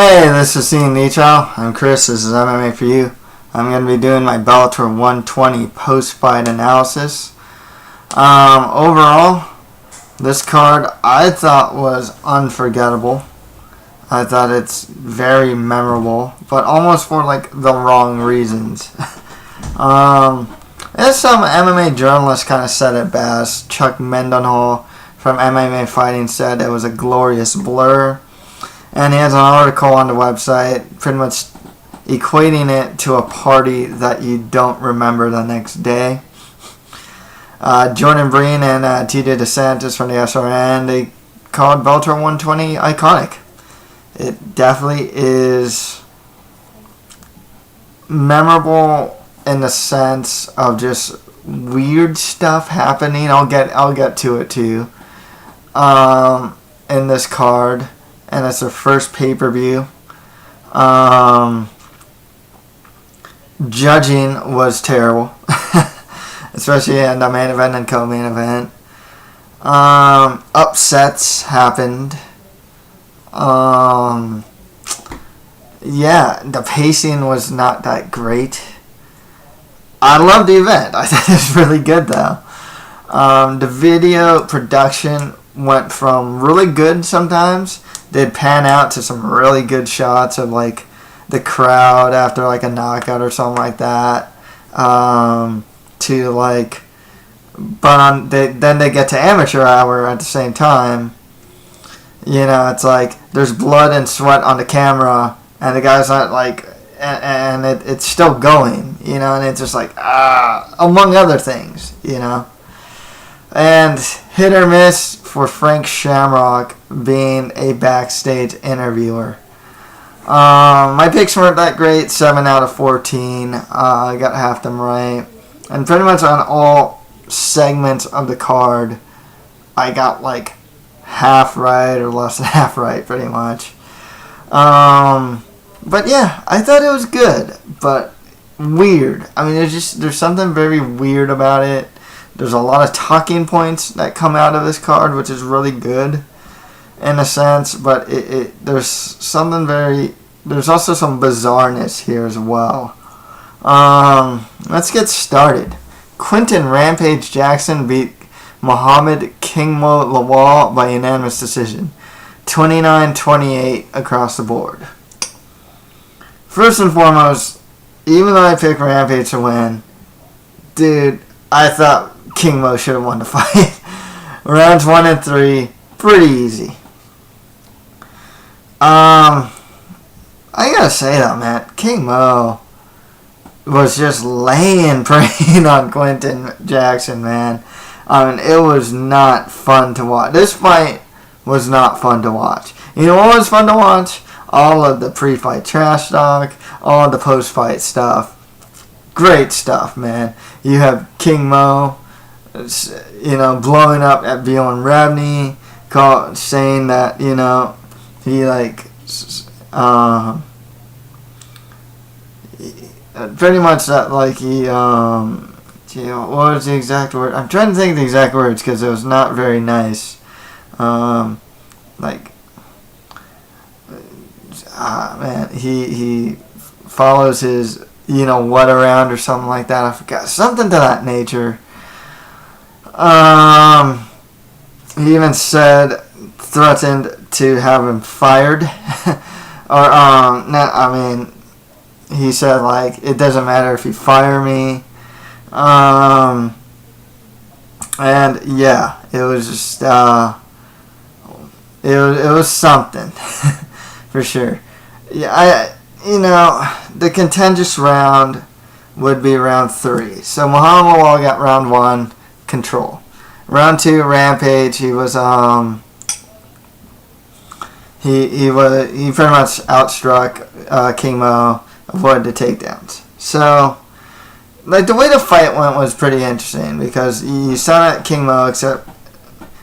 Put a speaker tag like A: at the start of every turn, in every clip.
A: Hey, this is Seeing Nicho. I'm Chris. This is MMA for you. I'm going to be doing my Bellator 120 post-fight analysis. Overall, this card I thought was unforgettable. I thought it's very memorable, but almost for like the wrong reasons. As some MMA journalists kind of said it best. Chuck Mendenhall from MMA Fighting said it was a glorious blur. And he has an article on the website pretty much equating it to a party that you don't remember the next day. Jordan Breen and TJ DeSantis from the SRN, they called Bellator 120 iconic. It definitely is memorable in the sense of just weird stuff happening. I'll get to it too. In this card. And it's their first pay-per-view. Judging was terrible. Especially in the main event and co-main event. Upsets happened. Yeah, the pacing was not that great. I loved the event. I thought it was really good though. The video production went from really good sometimes. They'd pan out to some really good shots of like the crowd after like a knockout or something like that. To like, but then they get to amateur hour at the same time. You know, it's like there's blood and sweat on the camera, and the guy's not like, and it's still going. You know, and it's just like among other things. You know. And hit or miss for Frank Shamrock being a backstage interviewer. My picks weren't that great, 7 out of 14. I got half them right. And pretty much on all segments of the card, I got like half right or less than half right, pretty much. But yeah, I thought it was good, but weird. I mean, there's something very weird about it. There's a lot of talking points that come out of this card, which is really good in a sense, but there's something there's also some bizarreness here as well. Let's get started. Quinton Rampage Jackson beat Muhammad Kingmo Lawal by unanimous decision. 29-28 across the board. First and foremost, even though I picked Rampage to win, dude, I thought Kingmo should have won the fight. Rounds 1 and 3, pretty easy. I gotta say though, man, Kingmo was just laying preying on Quinton Jackson, man. I mean, it was not fun to watch. This fight was not fun to watch. You know what was fun to watch? All of the pre-fight trash talk, all of the post-fight stuff. Great stuff, man. You have Kingmo, you know, blowing up at Bjorn Rebney, saying that, you know, he like, pretty much that like he, you know, what was the exact word? I'm trying to think of the exact words because it was not very nice. Man, he follows his, you know, what around or something like that. I forgot. Something to that nature. He even threatened to have him fired. He said, like, it doesn't matter if you fire me. And, yeah, it was just, it was something. For sure. Yeah, you know, the contentious round would be round 3. So Muhammad Lawal got round 1, control. Round 2, Rampage. He was he pretty much outstruck Kingmo, avoided the takedowns. So, like, the way the fight went was pretty interesting because you saw that Kingmo, except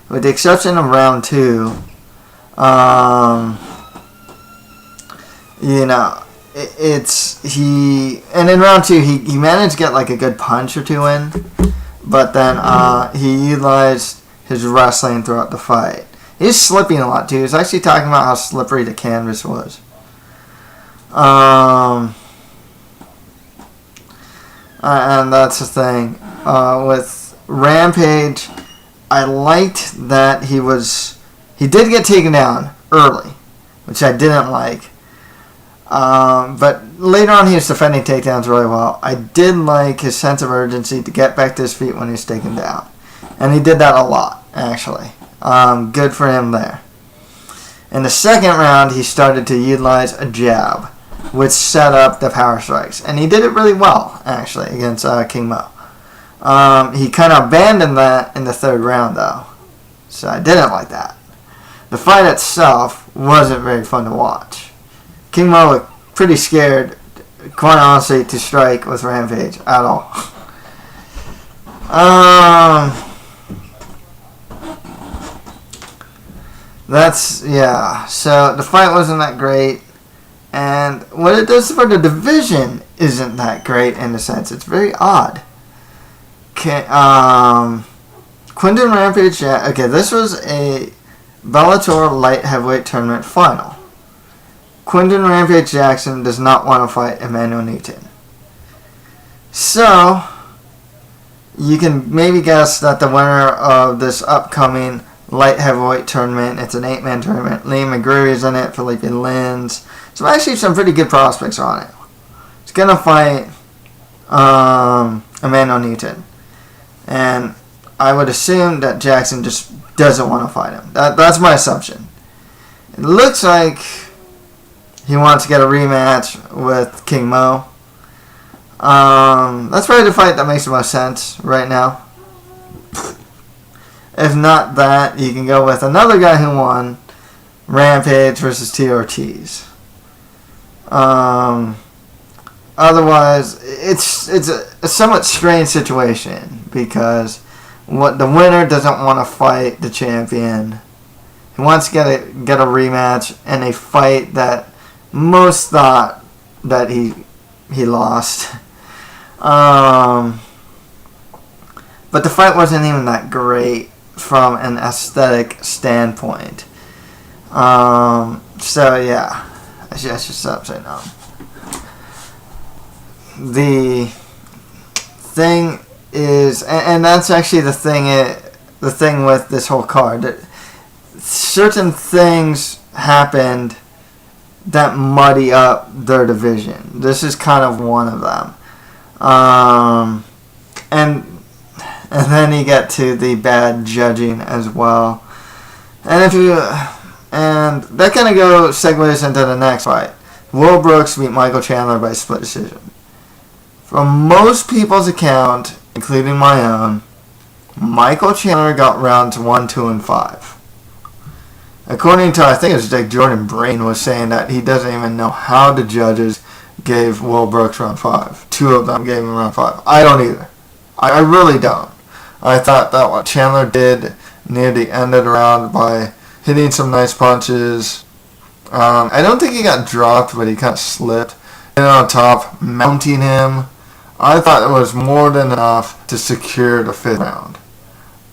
A: with the exception of round 2, you know, and in round 2 he managed to get like a good punch or two in, but then he utilized his wrestling throughout the fight. He's slipping a lot too. He's actually talking about how slippery the canvas was. And that's the thing. With Rampage, I liked that he did get taken down early, which I didn't like. But later on, he was defending takedowns really well. I did like his sense of urgency to get back to his feet when he was taken down. And he did that a lot, actually. Good for him there. In the second round, he started to utilize a jab, which set up the power strikes. And he did it really well, actually, against King Mo. He kind of abandoned that in the third round, though. So I didn't like that. The fight itself wasn't very fun to watch. King Mo looked pretty scared, quite honestly, to strike with Rampage at all. So the fight wasn't that great. And what it does for the division isn't that great in a sense. It's very odd. Quinton Rampage, okay, this was a Bellator light heavyweight tournament final. Quinton Rampage Jackson does not want to fight Emmanuel Newton. So, you can maybe guess that the winner of this upcoming light heavyweight tournament, it's an 8-man tournament. Liam McGreary's in it, Felipe Lins. So actually some pretty good prospects on it. It's going to fight Emmanuel Newton. And I would assume that Jackson just doesn't want to fight him. That's my assumption. It looks like he wants to get a rematch with King Mo. That's probably the fight that makes the most sense right now. If not that, you can go with another guy who won, Rampage versus T. Ortiz. Otherwise, it's a somewhat strange situation because the winner doesn't want to fight the champion. He wants to get a rematch in a fight that most thought that he lost. But the fight wasn't even that great from an aesthetic standpoint. So yeah, I should stop saying no. The thing is, and that's actually the thing with this whole card, that certain things happened that muddy up their division. This is kind of one of them. And then you get to the bad judging as well. And that kind of segues into the next fight. Will Brooks beat Michael Chandler by split decision. From most people's account, including my own, Michael Chandler got rounds 1, 2, and 5. According to, I think it was like Jordan Brain was saying that he doesn't even know how the judges gave Will Brooks round 5. 2 of them gave him round 5. I don't either. I really don't. I thought that what Chandler did near the end of the round by hitting some nice punches. I don't think he got dropped, but he kind of slipped. And on top, mounting him. I thought it was more than enough to secure the 5th round.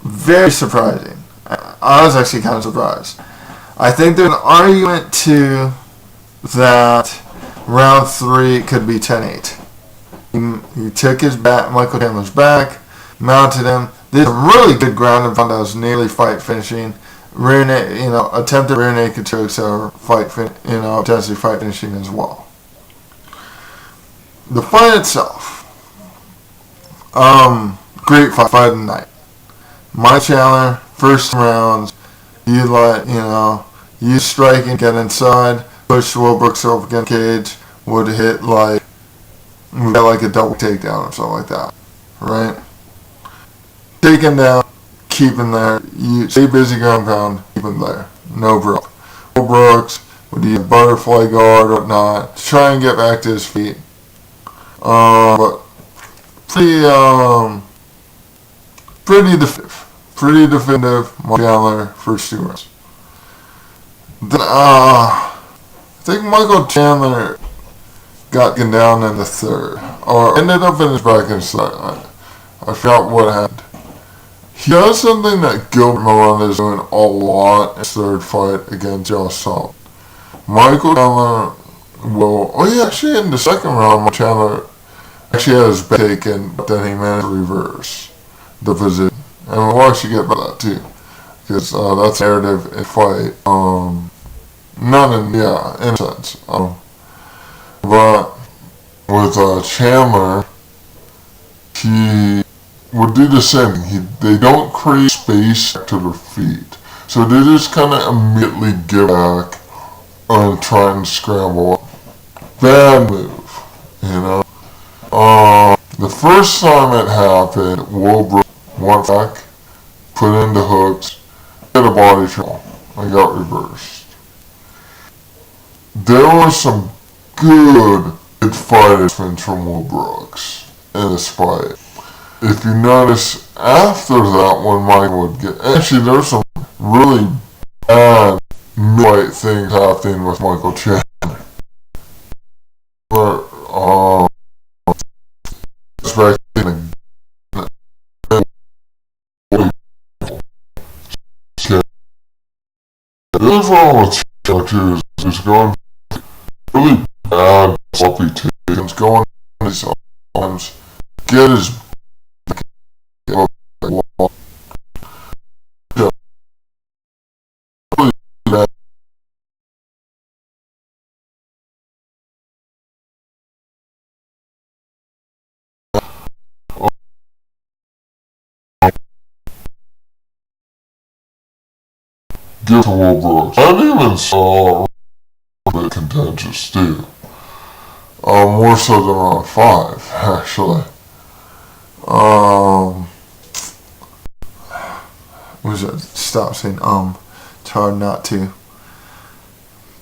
A: Very surprising. I was actually kind of surprised. I think there's an argument too that round 3 could be 10-8. He took his back, Michael Chandler's back, mounted him. This is a really good ground and pound that was nearly fight finishing. Attempted rear naked chokes or potentially fight finishing as well. The fight itself, great fight of the night. Mike Chandler, first rounds, you strike and get inside, push Will Brooks over against the cage, would hit a double takedown or something like that, right? Take him down, keep him there. You stay busy ground pound, keep him there. No broke. Will Brooks would use a butterfly guard or whatnot to try and get back to his feet. But pretty definitive. Mike Chandler first 2 rounds. Then I think Michael Chandler got down in the 3rd, or ended up in his back inside. I forgot what happened. He does something that Gilbert Melendez is doing a lot in his 3rd fight against Josh Sullivan. Michael Chandler
B: Well, actually in the second round, Chandler actually had his back taken, but then he managed to reverse the position. And we'll actually get about that too, because that's a narrative in fight. In a sense. But with Chandler, he would do the same thing. They don't create space to their feet. So they just kind of immediately give back and try and scramble. Bad move, you know. The first time it happened, Wilbur went back, put in the hooks, hit a body shot, and got reversed. There was some good fight from Will Brooks in this fight. If you notice, after that, when Michael would get... Actually, there's some really bad mid-fight things happening with Michael Chandler. But, expecting the other problem with Chandler, too, is going really bad sloppy takedowns, going on his arms, get his up really bad. Give to Will Brooks. I even saw the contenders too. More so than round 5, actually. Stop saying it's hard not to.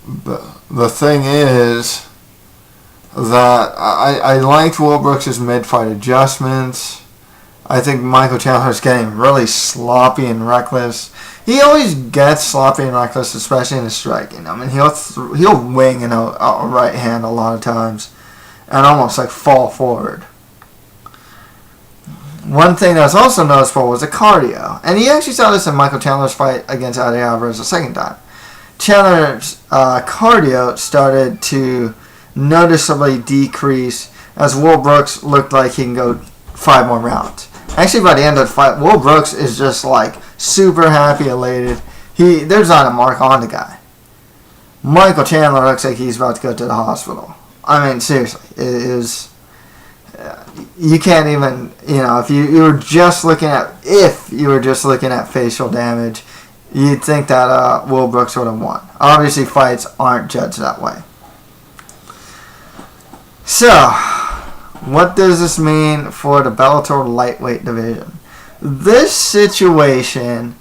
B: The thing is that I liked Will Brooks' mid-fight adjustments. I think Michael Chandler's getting really sloppy and reckless. He always gets sloppy and reckless, especially in his striking. I mean, he'll wing in a right hand a lot of times and almost like fall forward. One thing that was also noticeable was the cardio. And you actually saw this in Michael Chandler's fight against Eddie Alvarez the second time. Chandler's cardio started to noticeably decrease as Will Brooks looked like he can go 5 more rounds. Actually, by the end of the fight, Will Brooks is just like super happy, elated. There's not a mark on the guy. Michael Chandler looks like he's about to go to the hospital. I mean, seriously, it is. You can't even, if you were just looking at facial damage, you'd think that Will Brooks would have won. Obviously, fights aren't judged that way. So, what does this mean for the Bellator lightweight division? This situation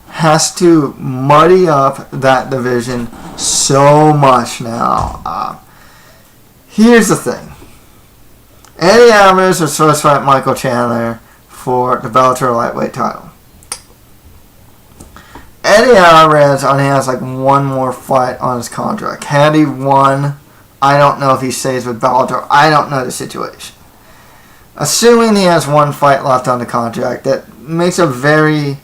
B: has to muddy up that division so much now. Here's the thing. Eddie Alvarez was supposed to fight Michael Chandler for the Bellator lightweight title. Eddie Alvarez only has like one more fight on his contract. Had he won, I don't know if he stays with Bellator. I don't know the situation. Assuming he has one fight left on the contract, that makes a very,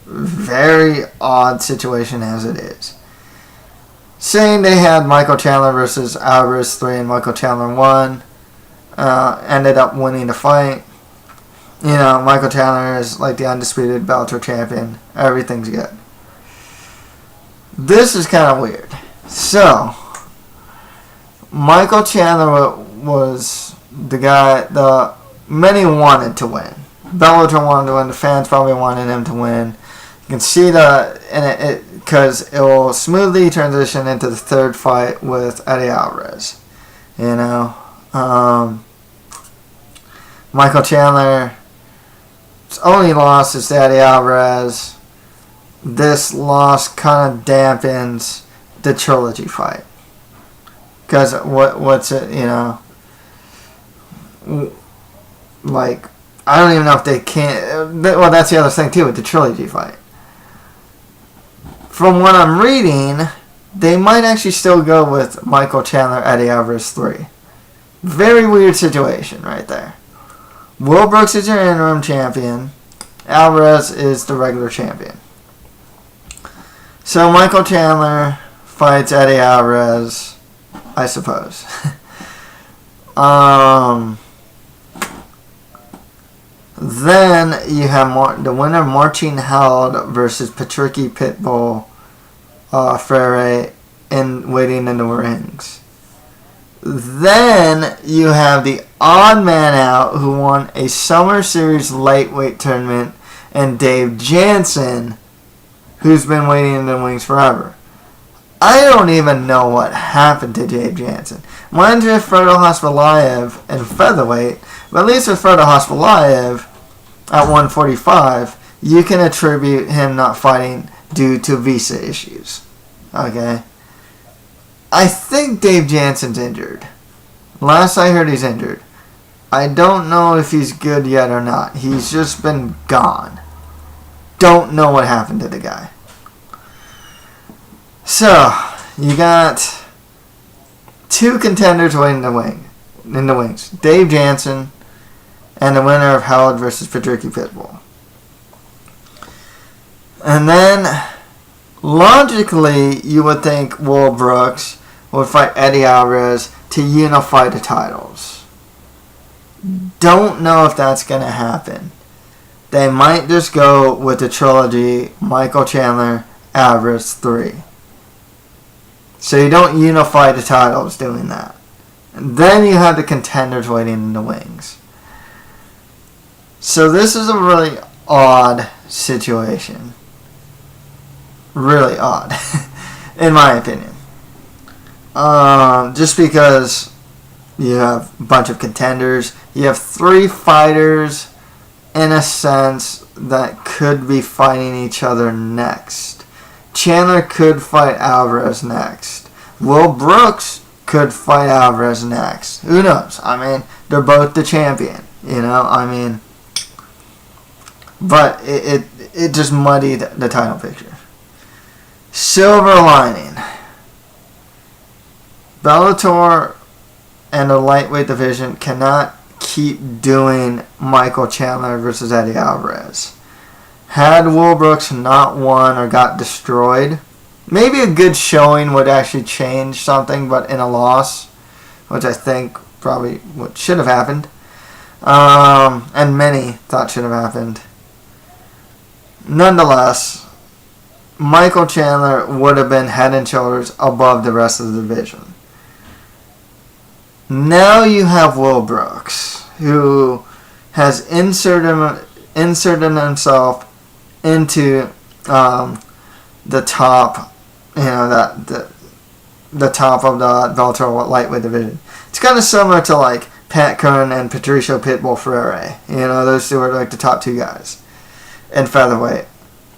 B: very odd situation as it is. Saying they had Michael Chandler versus Alvarez 3 and Michael Chandler 1, ended up winning the fight. Michael Chandler is like the undisputed Bellator champion. Everything's good. This is kind of weird. So, Michael Chandler was the guy many wanted to win. Bellator wanted to win. The fans probably wanted him to win. You can see because it will smoothly transition into the third fight with Eddie Alvarez. Michael Chandler's only loss is to Eddie Alvarez. This loss kind of dampens the trilogy fight. Because what's it, like, I don't even know if they can. Well, that's the other thing too with the trilogy fight. From what I'm reading, they might actually still go with Michael Chandler, Eddie Alvarez 3. Very weird situation right there. Will Brooks is your interim champion. Alvarez is the regular champion. So Michael Chandler fights Eddie Alvarez I suppose. Then you have the winner Martin Held versus Patricky Pitbull Freire waiting in the rings. Then you have the odd man out who won a Summer Series lightweight tournament, and Dave Jansen, who's been waiting in the wings forever. I don't even know what happened to Dave Jansen. Mine's with Fredo Hospolayev in featherweight, but at least with Fredo Hospolayev at 145, you can attribute him not fighting due to visa issues. Okay? I think Dave Jansen's injured. Last I heard, he's injured. I don't know if he's good yet or not. He's just been gone. Don't know what happened to the guy. So, you got two contenders waiting in the wings. Dave Jansen and the winner of Howard versus Patricky Pitbull. And then, logically, you would think Will Brooks would fight Eddie Alvarez to unify the titles. Don't know if that's going to happen. They might just go with the trilogy Michael Chandler, Alvarez 3. So you don't unify the titles doing that. And then you have the contenders waiting in the wings. So this is a really odd situation. Really odd, in my opinion. Just because you have a bunch of contenders. You have three fighters, in a sense, that could be fighting each other next. Chandler could fight Alvarez next. Will Brooks could fight Alvarez next. Who knows? I mean, they're both the champion. You know, I mean, but it just muddied the title picture. Silver lining. Bellator and the lightweight division cannot keep doing Michael Chandler versus Eddie Alvarez. Had Will Brooks not won or got destroyed, maybe a good showing would actually change something, but in a loss, which I think probably what should have happened, and many thought should have happened. Nonetheless, Michael Chandler would have been head and shoulders above the rest of the division. Now you have Will Brooks, who has inserted himself into the top, the top of the Bellator lightweight division. It's kind of similar to like Pat Curran and Patricio Pitbull Freire. Those two are like the top two guys in featherweight.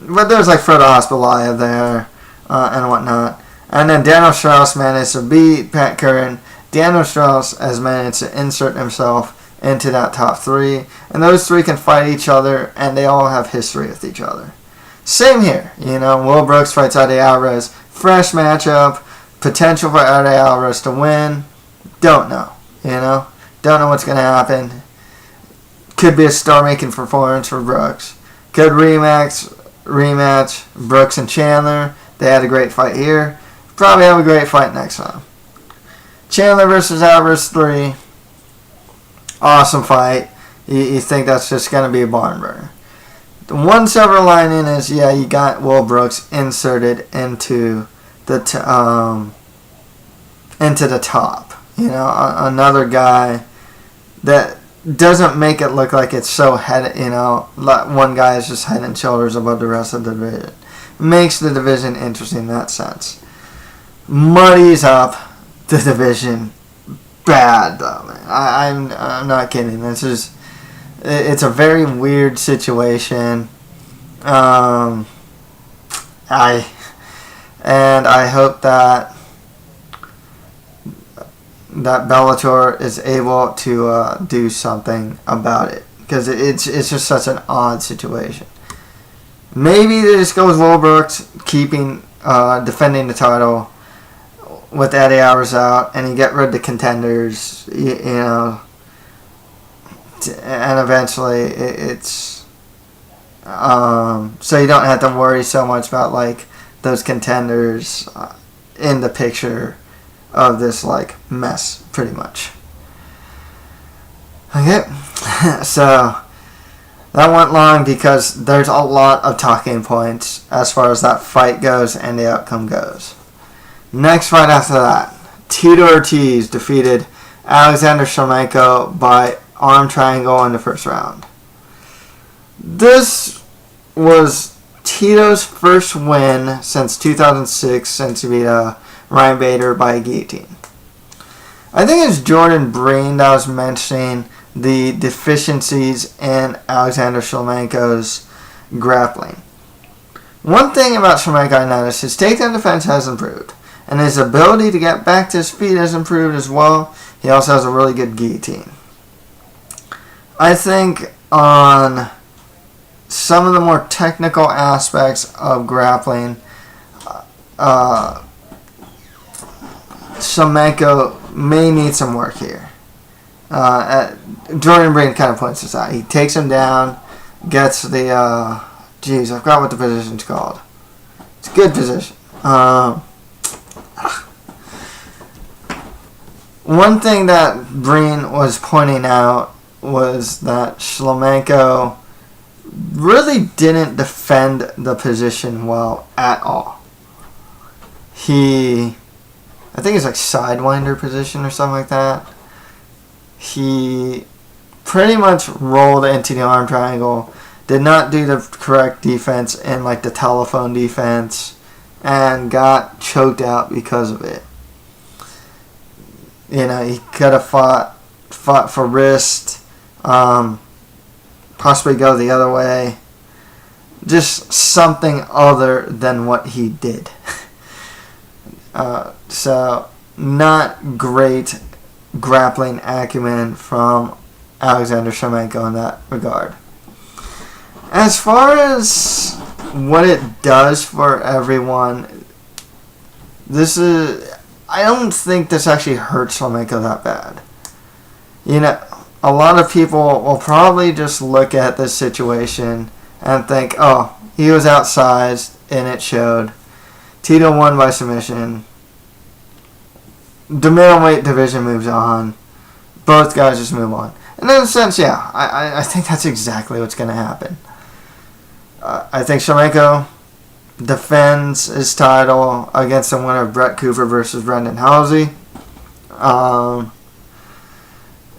B: But there's like Fredo Hospolayev there and whatnot. And then Daniel Strauss managed to beat Pat Curran. Daniel Strauss has managed to insert himself into that top three. And those three can fight each other, and they all have history with each other. Same here. Will Brooks fights Eddie Alvarez. Fresh matchup. Potential for Eddie Alvarez to win. Don't know. Don't know what's going to happen. Could be a star-making performance for Brooks. Could rematch Brooks and Chandler. They had a great fight here. Probably have a great fight next time. Chandler versus Alvarez 3. Awesome fight. You think that's just going to be a barn burner. The one silver lining is, you got Will Brooks inserted into the top. Another guy that doesn't make it look like it's so one guy is just head and shoulders above the rest of the division. Makes the division interesting in that sense. Muddies up the division bad though, man. I'm not kidding. It's a very weird situation. I hope that Bellator is able to do something about it, because it's just such an odd situation. Maybe they just go with Will Brooks defending the title with Eddie Alvarez out, and you get rid of the contenders, and eventually it's so you don't have to worry so much about like those contenders in the picture of this like mess, pretty much. Okay, so that went long because there's a lot of talking points as far as that fight goes and the outcome goes. Next fight after that, Tito Ortiz defeated Alexander Shlemenko by arm triangle in the first round. This was Tito's first win since 2006, since he beat Ryan Bader by a guillotine. I think it's Jordan Breen that was mentioning the deficiencies in Alexander Shlemenko's grappling. One thing about Shlemenko I noticed, his takedown defense has improved, and his ability to get back to his feet has improved as well. He also has a really good guillotine. I think on some of the more technical aspects of grappling, Shlemenko may need some work here. Jordan Breen kind of points this out. He takes him down, gets the, I forgot what the position's called. It's a good position. One thing that Breen was pointing out was that Shlemenko really didn't defend the position well at all. I think it's like sidewinder position or something like that. He pretty much rolled into the arm triangle, did not do the correct defense in like the telephone defense, and got choked out because of it. You know, he could have fought for wrist, possibly go the other way. Just something other than what he did. So, not great grappling acumen from Alexander Shlemenko in that regard. As far as what it does for everyone, I don't think this actually hurts Shlemenko that bad. You know, a lot of people will probably just look at this situation and think, oh, he was outsized and it showed. Tito won by submission. The middleweight division moves on. Both guys just move on. And in a sense, yeah, I think that's exactly what's going to happen. I think Shlemenko defends his title against the winner of Brett Cooper versus Brendan Halsey. And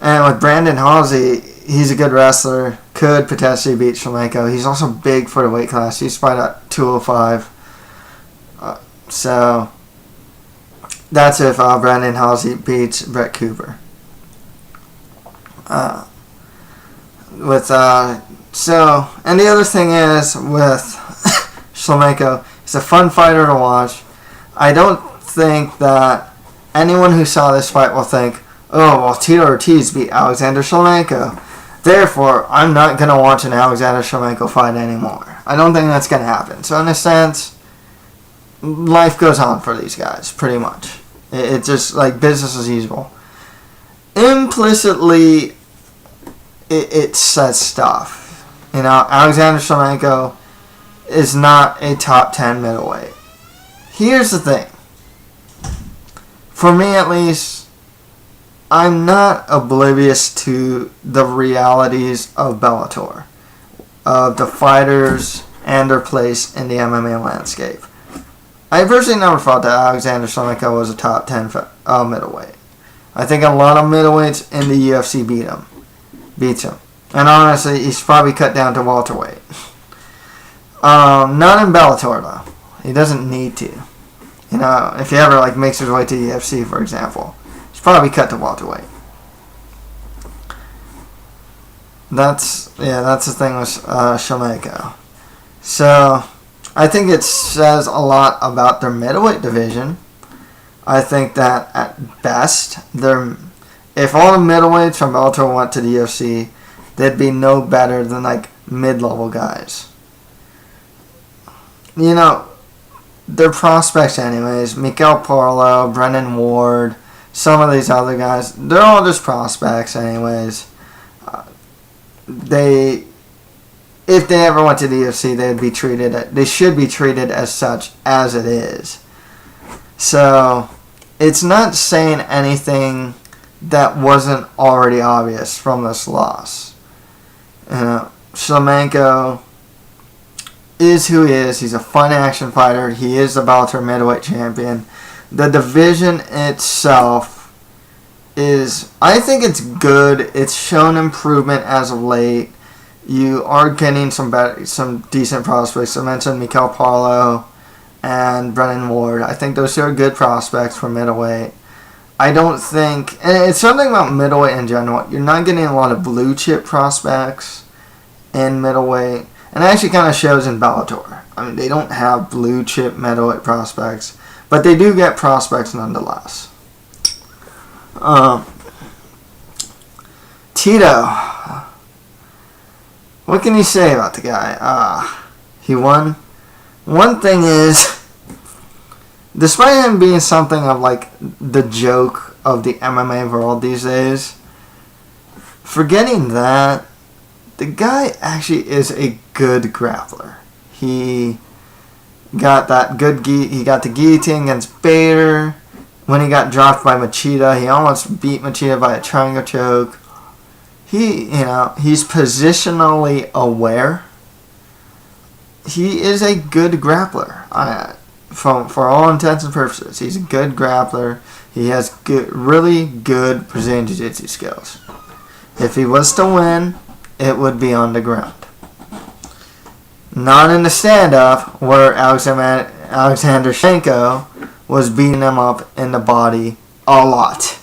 B: with Brandon Halsey, he's a good wrestler. Could potentially beat Shlemenko. He's also big for the weight class. He's fight at 205. So that's if Brandon Halsey beats Brett Cooper. And the other thing is with Shlemenko, he's a fun fighter to watch. I don't think that anyone who saw this fight will think, oh, well, Tito Ortiz beat Alexander Shlemenko. Therefore, I'm not going to watch an Alexander Shlemenko fight anymore. I don't think that's going to happen. So in a sense, life goes on for these guys, pretty much. It's just like business as usual. Implicitly, it says stuff. You know, Alexander Shlemenko is not a top 10 middleweight. Here's the thing. For me, at least, I'm not oblivious to the realities of Bellator, of the fighters and their place in the MMA landscape. I personally never thought that Alexander Shlemenko was a top 10 middleweight. I think a lot of middleweights in the UFC beats him. And honestly, he's probably cut down to welterweight. Not in Bellator, though. He doesn't need to. You know, if he ever makes his way to the UFC, for example, he's probably cut to welterweight. That's the thing with Shlemenko. So, I think it says a lot about their middleweight division. I think that at best, if all the middleweights from Bellator went to the UFC, they'd be no better than mid-level guys. You know, they're prospects anyways. Miguel Parlo, Brennan Ward, some of these other guys, they're all just prospects anyways. If they ever went to the UFC, they should be treated as such as it is. So, it's not saying anything that wasn't already obvious from this loss. Shlemenko is who he is. He's a fun action fighter. He is the Bellator middleweight champion. The division itself is, I think it's good. It's shown improvement as of late. You are getting some decent prospects. I mentioned Mikel Parlo and Brennan Ward. I think those two are good prospects for middleweight. I don't think, and it's something about middleweight in general, you're not getting a lot of blue chip prospects in middleweight. And it actually kind of shows in Bellator. I mean, they don't have blue chip middleweight prospects, but they do get prospects nonetheless. Tito. What can you say about the guy? He won. One thing is, despite him being something of like the joke of the MMA world these days, forgetting that, the guy actually is a good grappler. He got that he got the guillotine against Bader. When he got dropped by Machida, he almost beat Machida by a triangle choke. He's positionally aware. He is a good grappler. For all intents and purposes, he's a good grappler. He has really good Brazilian Jiu-Jitsu skills. If he was to win, it would be on the ground. Not in the stand-up, where Alexander Shenko was beating him up in the body a lot.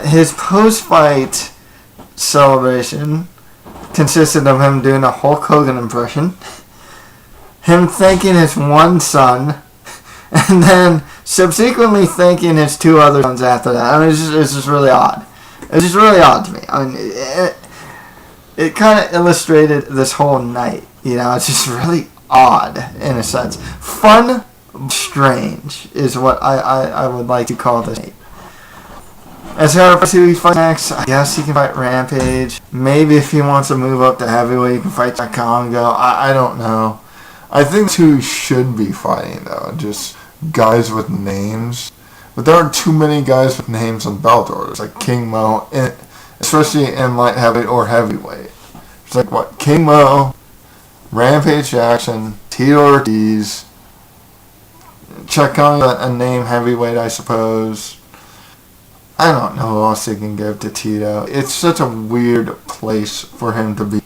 B: His post-fight celebration consisted of him doing a Hulk Hogan impression, him thanking his one son, and then subsequently thanking his two other sons after that. I mean, it's just really odd. It's just really odd to me. I mean, it kind of illustrated this whole night. It's just really odd in a sense. Fun, strange is what I would like to call this night. As far as who he fights next, I guess he can fight Rampage. Maybe if he wants to move up to heavyweight, he can fight Jack Congo. I don't know.
C: I think that's who he should be fighting, though. Just guys with names. But there aren't too many guys with names on Bellator. It's like King Mo, especially in light heavyweight or heavyweight. It's like what? King Mo, Rampage Jackson, Tito Ortiz, Chuck Congo, a name heavyweight, I suppose. I don't know who else they can give to Tito. It's such a weird place for him to be.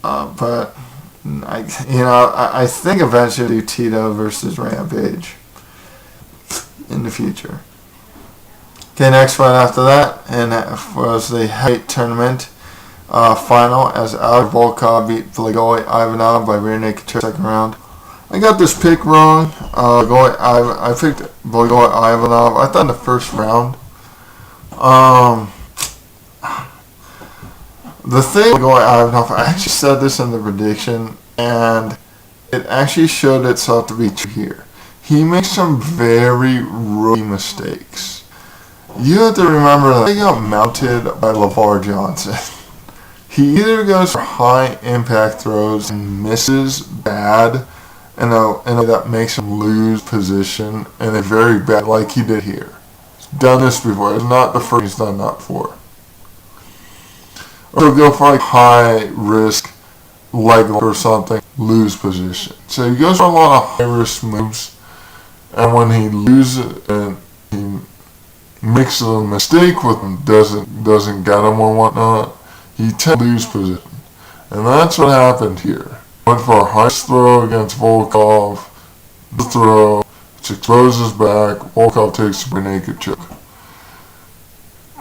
C: But I think eventually Tito versus Rampage in the future. Okay, next fight after that, and that was the heavyweight tournament final as Alex Volkov beat Blagoy Ivanov by rear naked choke second round. I got this pick wrong. I picked Blagoy Ivanov. I thought in the first round. The thing with Blagoy Ivanov, I actually said this in the prediction, and it actually showed itself to be true here. He makes some very rookie mistakes. You have to remember that he got mounted by LeVar Johnson. He either goes for high impact throws and misses bad in a way that makes him lose position, and it's very bad, like he did here. He's done this before. It's not the first he's done that for. Or he'll go for like high risk leg lock or something, lose position. So he goes for a lot of high risk moves, and when he loses and he makes a mistake with him, doesn't get him or whatnot, he tends to lose position. And that's what happened here. Went for a high throw against Volkov. The throw, which exposes back. Volkov takes a naked choke.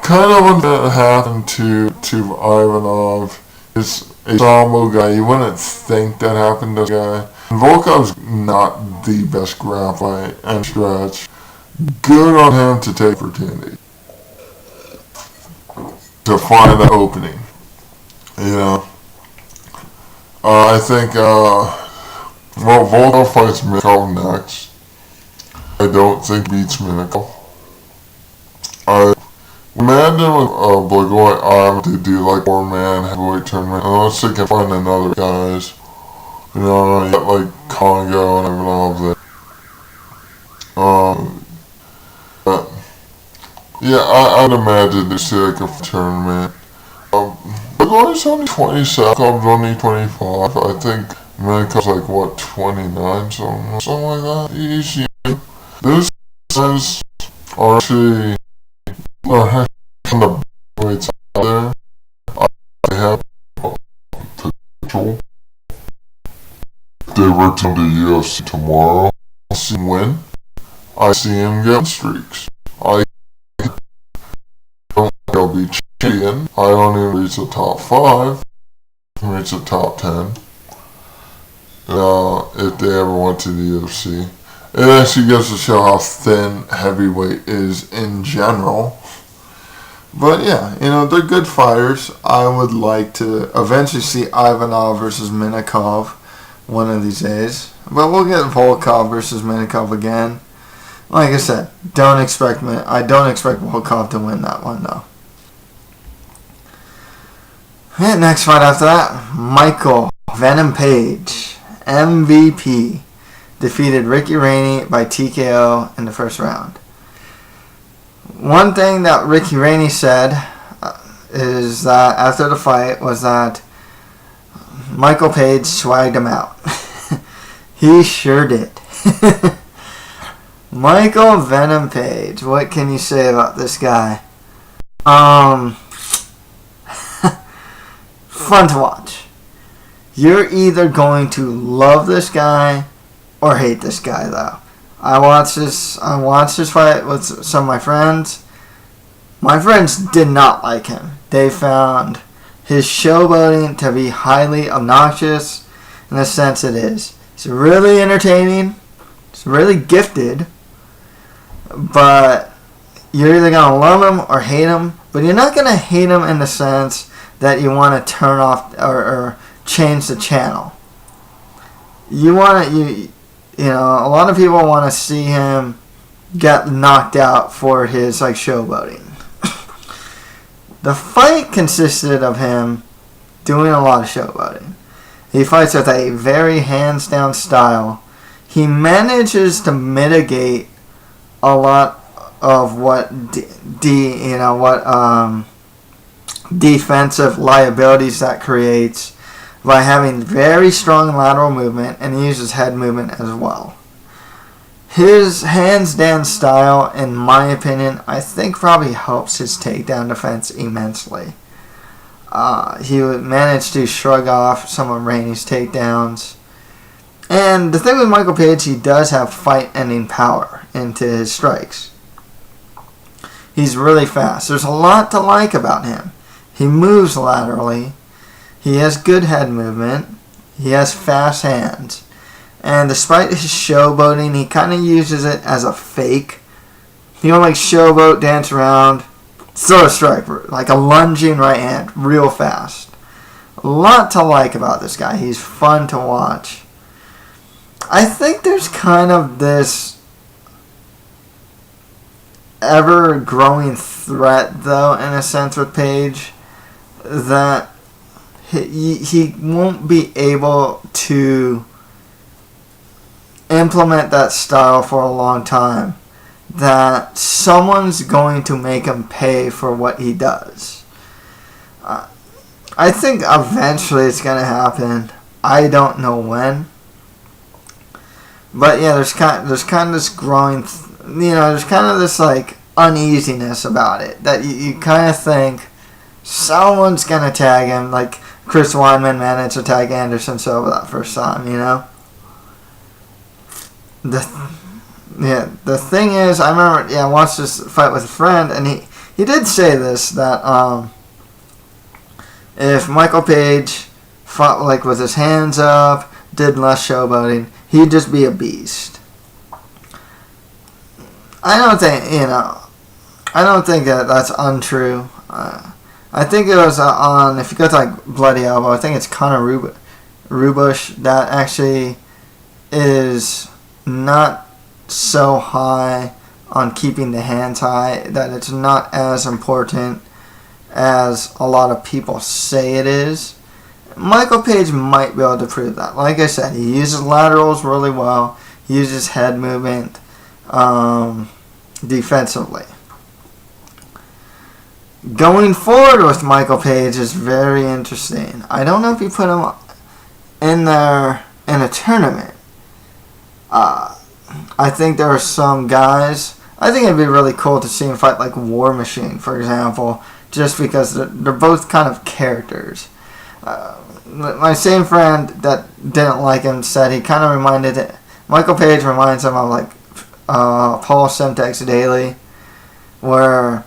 C: Kind of what happened to Ivanov is a sambo guy. You wouldn't think that happened to this guy. And Volkov's not the best grappler and stretch. Good on him to take opportunity to find the opening. I think, Volkov fights Minakov next. I don't think beats Minakov. I imagine with Blagoy Ivanov to do like 4-man heavyweight tournament, unless they can find another guys. You know, you got like Congo and everyone else there. But yeah, I'd imagine it's like a tournament. Bellator's only 27, Cubs only 25. I think America's like what, 29, something like that. Easy. Those guys are actually kind of weights out there. They have potential. If they were to the UFC tomorrow, I see him win. I see him get streaks. I don't think I'll be champion. I don't even reach the top 5. Reach the top 10. If they ever went to the UFC. It actually goes to show how thin heavyweight is in general. But yeah, you know, they're good fighters. I would like to eventually see Ivanov versus Minakov one of these days. But we'll get Volkov versus Minakov again. Like I said, I don't expect Volkov to win that one though. And next fight after that, Michael Venom Page, MVP, defeated Ricky Rainey by TKO in the first round. One thing that Ricky Rainey said is that after the fight was that Michael Page swagged him out. He sure did. Michael Venom Page, what can you say about this guy? Fun to watch. You're either going to love this guy or hate this guy, though. I watched this fight with some of my friends. My friends did not like him. They found his showboating to be highly obnoxious. In the sense it is. He's really entertaining. He's really gifted. But you're either going to love him or hate him. But you're not going to hate him in the sense that you want to turn off or change the channel. You want to, you know, a lot of people want to see him get knocked out for his like showboating. The fight consisted of him doing a lot of showboating. He fights with a very hands down style. He manages to mitigate a lot of what defensive liabilities that creates by having very strong lateral movement, and he uses head movement as well. His hands down style, in my opinion, I think probably helps his takedown defense immensely. He managed to shrug off some of Rainey's takedowns. And the thing with Michael Page, he does have fight-ending power into his strikes. He's really fast. There's a lot to like about him. He moves laterally. He has good head movement. He has fast hands. And despite his showboating, he kind of uses it as a fake. He'll like showboat, dance around, throw a strike, like a lunging right hand, real fast. A lot to like about this guy. He's fun to watch. I think there's kind of this ever-growing threat, though, in a sense with Page, that he won't be able to implement that style for a long time. That someone's going to make him pay for what he does. I think eventually it's going to happen. I don't know when. But yeah, there's kind of this growing, there's kind of this like uneasiness about it. That you kind of think someone's going to tag him. Like Chris Weidman managed to tag Anderson Silva that first time, you know? The thing is, I remember, I watched this fight with a friend, and he did say this, that if Michael Page fought like with his hands up, did less showboating, he'd just be a beast. I don't think that that's untrue. I think it was on, if you go to like Bloody Elbow, I think it's Conor Rubush that actually is not so high on keeping the hands high, that it's not as important as a lot of people say it is.
B: Michael Page might be able to prove that. Like I said, he uses laterals really well. He uses head movement defensively. Going forward with Michael Page is very interesting. I don't know if you put him in there in a tournament. I think there are some guys. I think it'd be really cool to see him fight like War Machine, for example, just because they're both kind of characters. My same friend that didn't like him said he kind of reminded it. Michael Page reminds him of like Paul Semtex Daly, where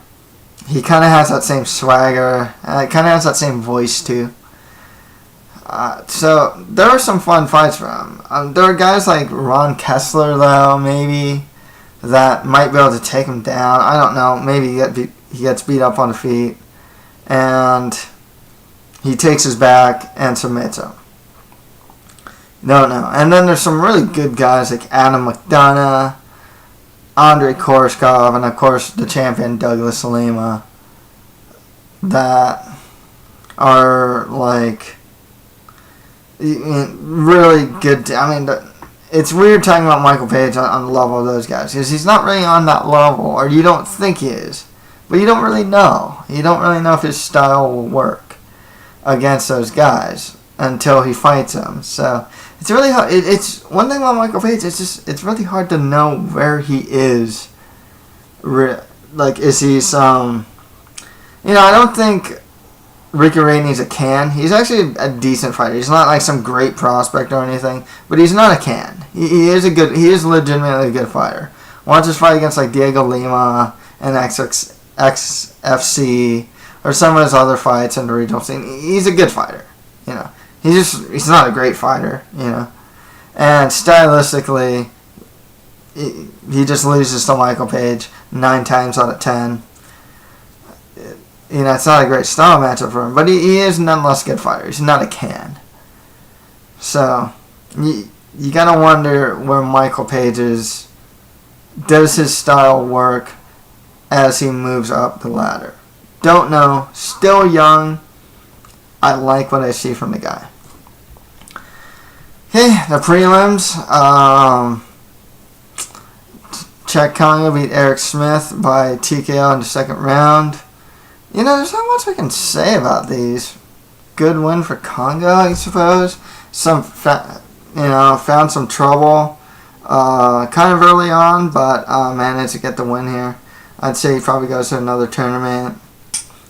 B: he kind of has that same swagger, and kind of has that same voice too. So there are some fun fights for him. There are guys like Ron Kessler, though, maybe, that might be able to take him down. I don't know. Maybe he gets beat up on the feet, and he takes his back and submits him. Don't know. And then there's some really good guys like Adam McDonough, Andrei Korshkov, and of course the champion Douglas Lima, that are like really good. I mean, it's weird talking about Michael Page on the level of those guys, because he's not really on that level, or you don't think he is, but you don't really know. You don't really know if his style will work against those guys until he fights them. So it's really hard. It's one thing about Michael Page. It's really hard to know where he is. Like, is he some? I don't think Ricky Rainey's a can. He's actually a decent fighter. He's not like some great prospect or anything, but he's not a can. He is legitimately a good fighter. Watch his fight against like Diego Lima and XFC or some of his other fights in the regional scene. He's a good fighter. He's not a great fighter. And stylistically, he just loses to Michael Page 9 times out of 10. It's not a great style matchup for him, but he is nonetheless a good fighter. He's not a can. So, you gotta wonder where Michael Page is. Does his style work as he moves up the ladder? Don't know. Still young. I like what I see from the guy. Okay, the prelims. Cheick Kongo beat Eric Smith by TKO in the second round. There's not much I can say about these. Good win for Kongo, I suppose. Found some trouble kind of early on, but managed to get the win here. I'd say he probably goes to another tournament.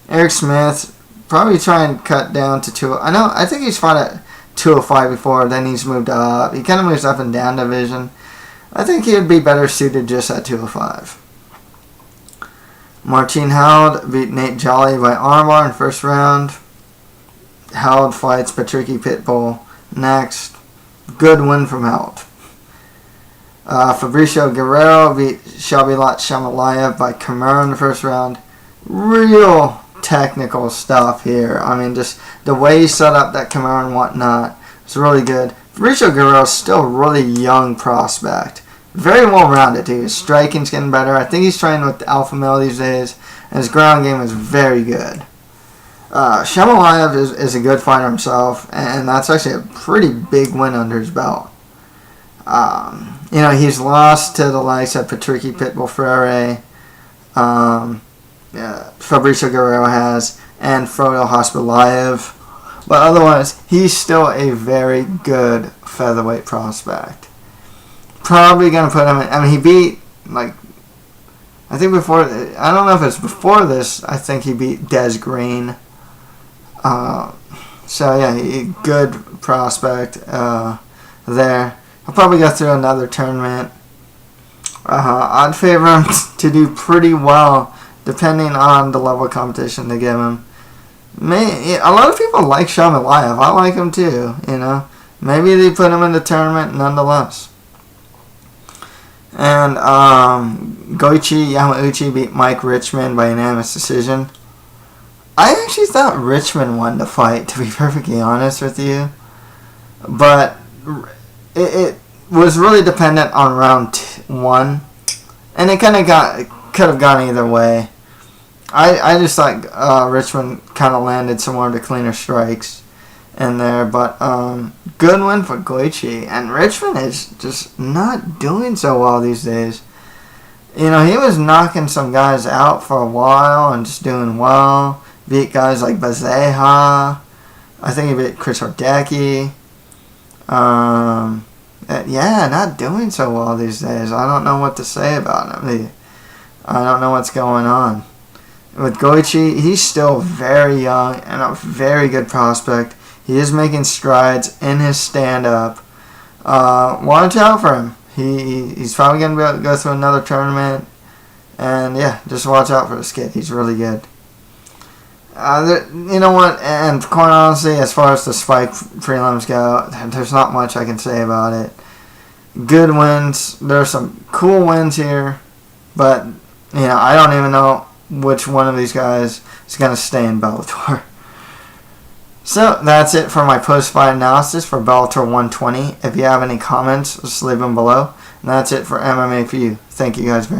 B: Eric Smith, probably try and cut down to 2. I think he's fought at 205 before, then he's moved up. He kind of moves up and down division. I think he would be better suited just at 205. Martin Howard beat Nate Jolly by armbar in first round. Howard fights Patricky Pitbull next. Good win from Howard. Fabricio Guerrero beat Shabbat Shamalayev by Kimura in the first round. Real technical stuff here. I mean, just the way he set up that Kimura and whatnot, it's really good. Fabricio Guerrero is still a really young prospect. Very well-rounded, too. His striking's getting better. I think he's training with the Alpha Male these days, and his ground game is very good. Shamalayev is a good fighter himself, and that's actually a pretty big win under his belt. He's lost to the likes of Patricky Pitbull Freire, Fabricio Guerrero has, and Frodo Hospitalayev. But otherwise, he's still a very good featherweight prospect. Probably going to put him in. He beat, I think before, I don't know if it's before this, I think he beat Des Green. Good prospect there. He'll probably go through another tournament. I'd favor him to do pretty well, depending on the level of competition they give him. A lot of people like Shamalayev. I like him too, Maybe they put him in the tournament nonetheless. And Goichi Yamauchi beat Mike Richmond by unanimous decision. I actually thought Richmond won the fight, to be perfectly honest with you. But it was really dependent on round 1. And it could have gone either way. I just thought Richmond kind of landed some more of the cleaner strikes. in there. But good win for Goichi. And Richmond is just not doing so well these days. You know, he was knocking some guys out for a while and just doing well. Beat guys like Bazeha. I think he beat Chris Hordecki. Yeah, not doing so well these days. I don't know what to say about him. I don't know what's going on. With Goichi, he's still very young and a very good prospect. He is making strides in his stand-up. Watch out for him. He's probably going to go through another tournament. And yeah, just watch out for this kid. He's really good. You know what? And quite honestly, as far as the Spike prelims go, there's not much I can say about it. Good wins. There's some cool wins here. But, you know, I don't even know which one of these guys is going to stay in Bellator. So, that's it for my post-fight analysis for Bellator 120. If you have any comments, just leave them below. And that's it for MMA for you. Thank you guys very much.